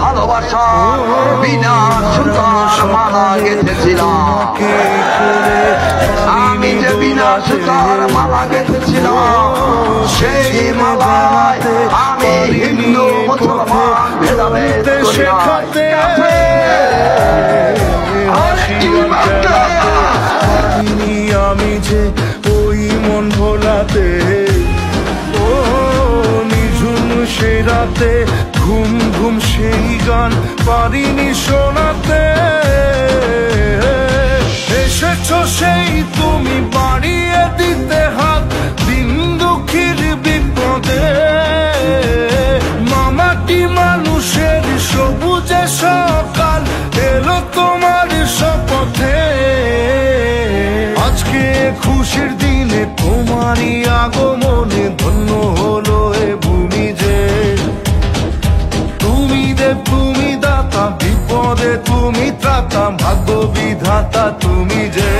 ভালোবাসা বিনা সুতার মালা গেঁথেছিলাম, আমি যে বিনা সুতার মালা গেঁথেছিলাম, সেই মালায় আমি হিন্দু মুসলমান ভেদাভেদ আমি যে ওই মন ভোলাতে, ও নিঝুম সে রাতে ঘুম ঘুম সেই গান পারিনি শোনাতে। এসেছো সেই তুমি বাড়িয়ে দিতে হাত দিন দুঃখীর বিপদে, মামাটি মানুষের সবুজে সকাল এলো তোমার শপথে। আজকে খুশির দিনে তোমারই আগমনে ধন্য হলো এ ভূমি যে, তুমি দেব তুমি দাতা বিপদে তুমি ত্রাতা, ভাগ্য বিধাতা তুমি যে।